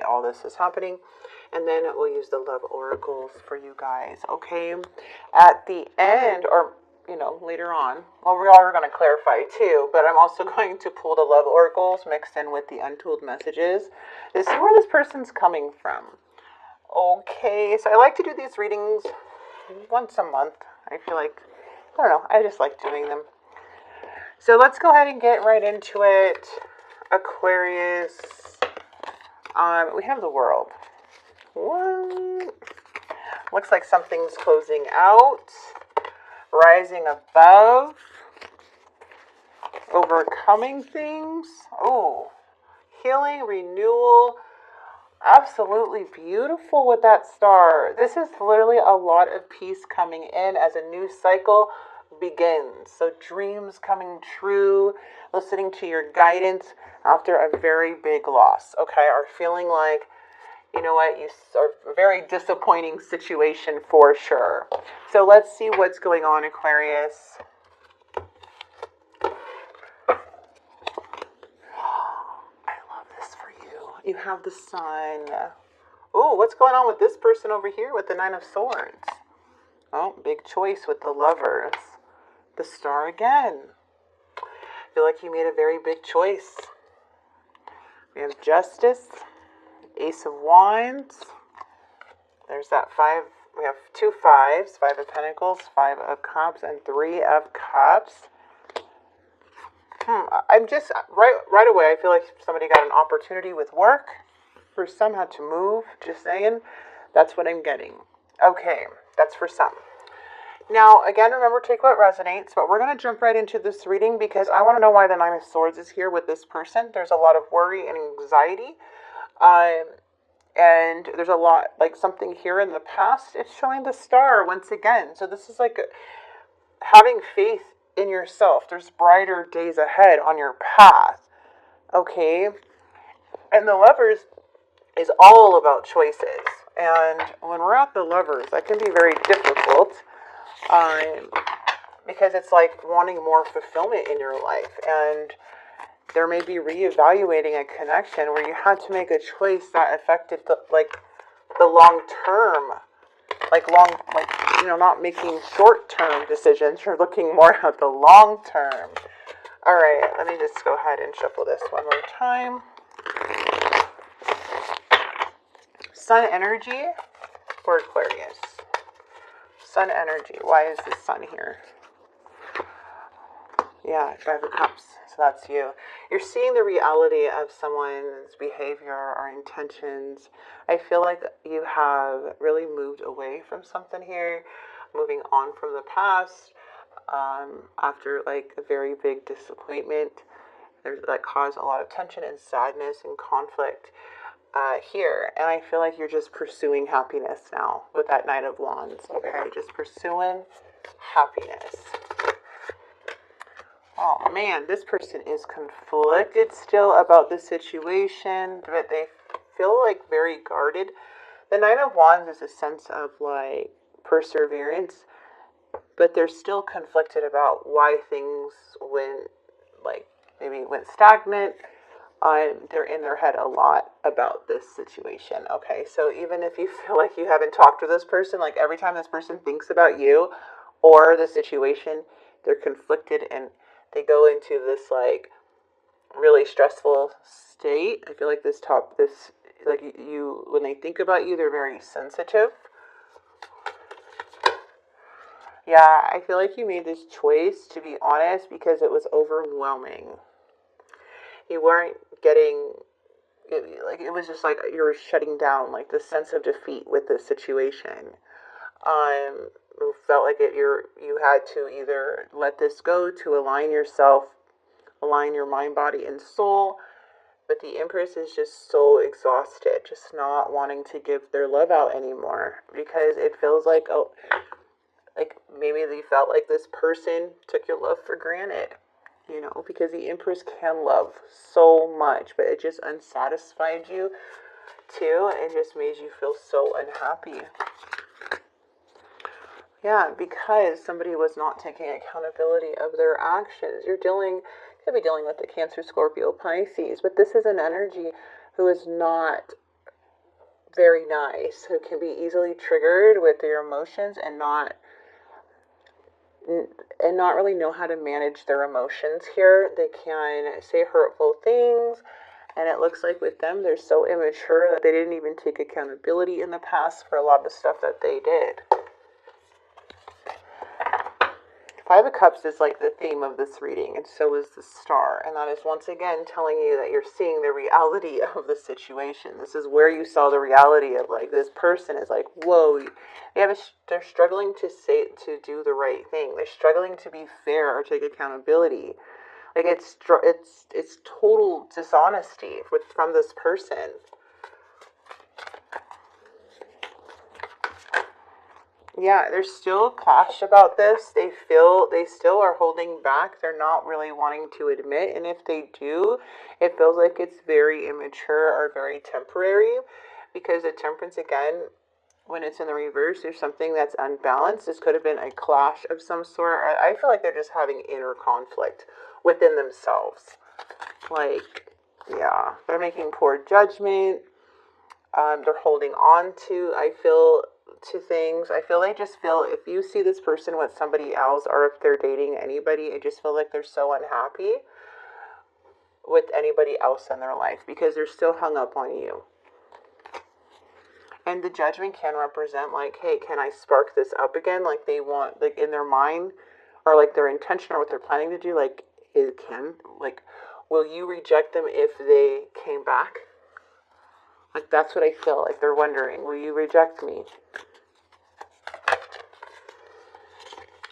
all this is happening. And then we'll use the love oracles for you guys, okay? At the end, or, you know, later on, well, we are going to clarify too, but I'm also going to pull the love oracles mixed in with the untold messages to see where this person's coming from. Okay, so I like to do these readings once a month. I feel like, I don't know, I just like doing them. So let's go ahead and get right into it. Aquarius. We have the world. What? Looks like something's closing out. Rising above. Overcoming things. Oh, healing, renewal. Absolutely beautiful with that star. This is literally a lot of peace coming in as a new cycle begins. So dreams coming true, listening to your guidance after a very big loss, okay, are feeling like, you know what, you are a very disappointing situation for sure. So let's see what's going on, Aquarius. You have the sun. Oh, what's going on with this person over here with the Nine of Swords? Oh, big choice with the Lovers. The Star again. I feel like you made a very big choice. We have Justice, Ace of Wands. There's that 5. We have 2 5s, 5 of Pentacles, 5 of Cups, and 3 of Cups. I'm just, right away, I feel like somebody got an opportunity with work. For some had to move, just saying. That's what I'm getting. Okay, that's for some. Now, again, remember, take what resonates, but we're going to jump right into this reading because I want to know why the Nine of Swords is here with this person. There's a lot of worry and anxiety. And there's a lot, like something here in the past. It's showing the Star once again. So this is like having faith in yourself. There's brighter days ahead on your path. Okay? And the Lovers is all about choices. And when we're at the Lovers, that can be very difficult. Because it's like wanting more fulfillment in your life. And there may be reevaluating a connection where you had to make a choice that affected the long term. Not making short-term decisions. You're looking more at the long term. All right, let me just go ahead and shuffle this one more time. Sun energy for Aquarius. Sun energy. Why is the Sun here? Yeah, 5 of Cups. So that's you. You're seeing the reality of someone's behavior or intentions. I feel like you have really moved away from something here, moving on from the past, after like a very big disappointment that caused a lot of tension and sadness and conflict here. And I feel like you're just pursuing happiness now with that Knight of Wands. Okay, just pursuing happiness. Oh man, this person is conflicted still about the situation, but they feel like very guarded. The Knight of Wands is a sense of like perseverance, but they're still conflicted about why things went stagnant. They're in their head a lot about this situation. Okay, so even if you feel like you haven't talked to this person, like every time this person thinks about you or the situation, they're conflicted and they go into this like really stressful state. I feel like when they think about you, they're very sensitive. Yeah, I feel like you made this choice, to be honest, because it was overwhelming. You weren't getting, it was just like you were shutting down, like the sense of defeat with this situation. It felt like you had to either let this go to align yourself, align your mind, body, and soul. But the Empress is just so exhausted, just not wanting to give their love out anymore, because it feels like, maybe they felt like this person took your love for granted, because the Empress can love so much, but it just unsatisfied you too, and just made you feel so unhappy. Yeah, because somebody was not taking accountability of their actions. You could be dealing with the Cancer, Scorpio, Pisces, but this is an energy who is not very nice, who can be easily triggered with their emotions and not really know how to manage their emotions here. They can say hurtful things, and it looks like with them, they're so immature that they didn't even take accountability in the past for a lot of the stuff that they did. Five of Cups is like the theme of this reading, and so is the Star. And that is once again telling you that you're seeing the reality of the situation. This is where you saw the reality of, like, this person is like, whoa, they're struggling to do the right thing. They're struggling to be fair or take accountability. Like, it's total dishonesty from this person. Yeah, there's still a clash about this. They still are holding back. They're not really wanting to admit. And if they do, it feels like it's very immature or very temporary. Because the Temperance, again, when it's in the reverse, there's something that's unbalanced. This could have been a clash of some sort. I feel like they're just having inner conflict within themselves. Like, yeah, they're making poor judgment. They're holding on to, things. I feel if you see this person with somebody else, or if they're dating anybody, I just feel like they're so unhappy with anybody else in their life because they're still hung up on you. And the Judgment can represent, like, hey, can I spark this up again? Like, they want, like, in their mind, or like their intention or what they're planning to do, like, will you reject them if they came back? Like, that's what I feel like they're wondering. Will you reject me?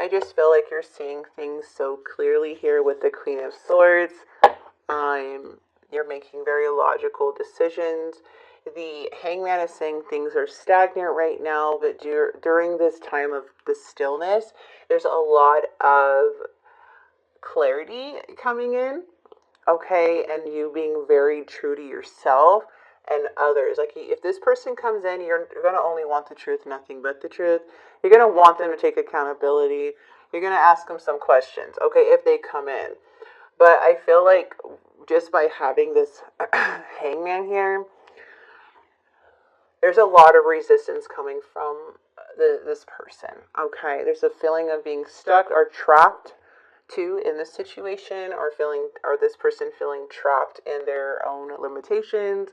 I just feel like you're seeing things so clearly here with the Queen of Swords. You're making very logical decisions. The Hangman is saying things are stagnant right now, but during this time of the stillness, there's a lot of clarity coming in, okay? And you being very true to yourself and others. Like, if this person comes in, you're going to only want the truth, nothing but the truth. You're going to want them to take accountability. You're going to ask them some questions, okay, if they come in. But I feel like just by having this Hangman here, there's a lot of resistance coming from this person, okay? There's a feeling of being stuck or trapped too in this situation, or this person feeling trapped in their own limitations.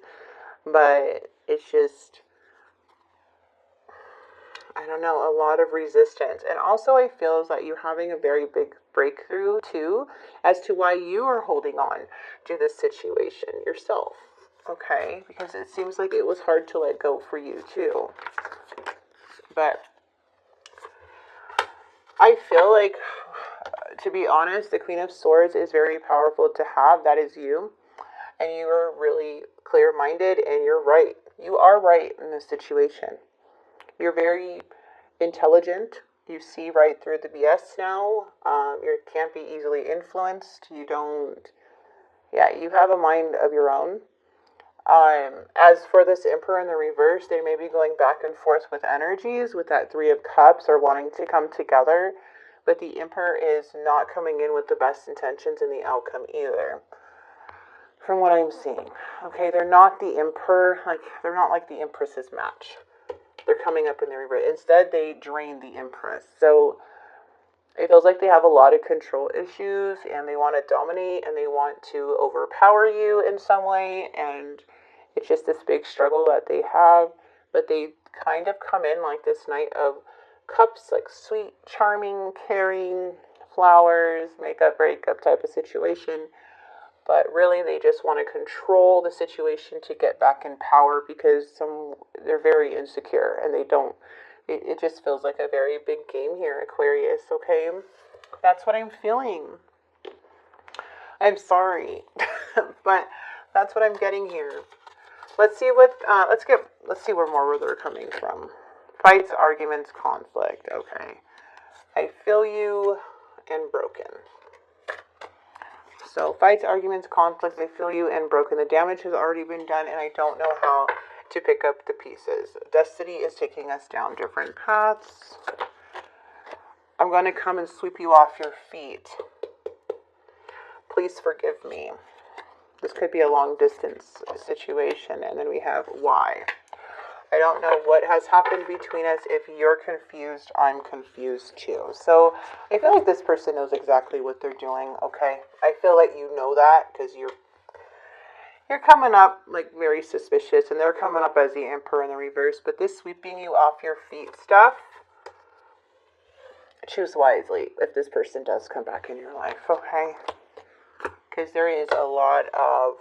But it's just, I don't know, a lot of resistance. And also I feel is that you're having a very big breakthrough too as to why you are holding on to this situation yourself. Okay, because it seems like it was hard to let go for you too. But I feel like, to be honest, the Queen of Swords is very powerful to have. That is you. And you are really clear-minded, and you're right. You are right in this situation. You're very intelligent. You see right through the BS now. You can't be easily influenced. You have a mind of your own. As for this Emperor in the reverse, they may be going back and forth with energies with that Three of Cups, or wanting to come together. But the Emperor is not coming in with the best intentions in the outcome either, from what I'm seeing. Okay, they're not the Emperor, they're not like the Empress's match. They're coming up in the reverse. Instead, they drain the Empress. So it feels like they have a lot of control issues, and they want to dominate, and they want to overpower you in some way, and it's just this big struggle that they have. But they kind of come in like this Knight of Cups, like sweet, charming, caring, flowers, makeup, breakup type of situation. But really, they just want to control the situation to get back in power, because they're very insecure, and they don't. It just feels like a very big game here, Aquarius, okay? That's what I'm feeling. I'm sorry, but that's what I'm getting here. Let's see where more they're coming from. Fights, arguments, conflict. Okay. I feel you, and broken. So, fights, arguments, conflicts, I feel you, and broken. The damage has already been done, and I don't know how to pick up the pieces. Destiny is taking us down different paths. I'm going to come and sweep you off your feet. Please forgive me. This could be a long distance situation. And then we have why. I don't know what has happened between us. If you're confused, I'm confused too. So I feel like this person knows exactly what they're doing, okay? I feel like you know that because you're coming up like very suspicious, and they're coming up as the Emperor in the reverse. But this sweeping you off your feet stuff, choose wisely if this person does come back in your life, okay? Because there is a lot of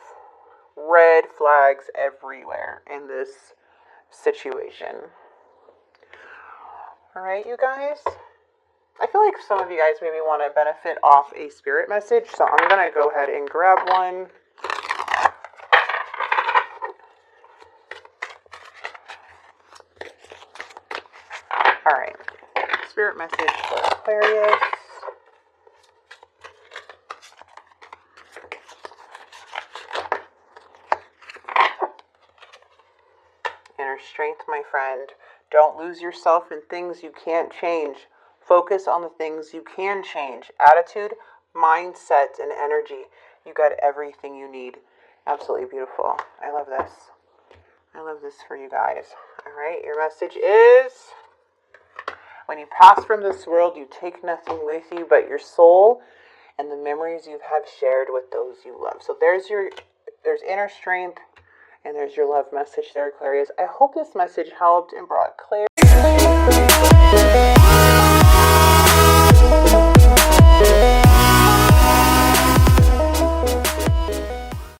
red flags everywhere in this situation. All right, you guys. I feel like some of you guys maybe want to benefit off a spirit message, so I'm going to go ahead and grab one. All right, spirit message for Aquarius. Inner strength, my friend. Don't lose yourself in things you can't change. Focus on the things you can change. Attitude, mindset, and energy. You got everything you need. Absolutely beautiful. I love this. I love this for you guys. All right, your message is, when you pass from this world, you take nothing with you but your soul and the memories you have shared with those you love. So there's inner strength, and there's your love message there, Aquarius. I hope this message helped and brought clarity.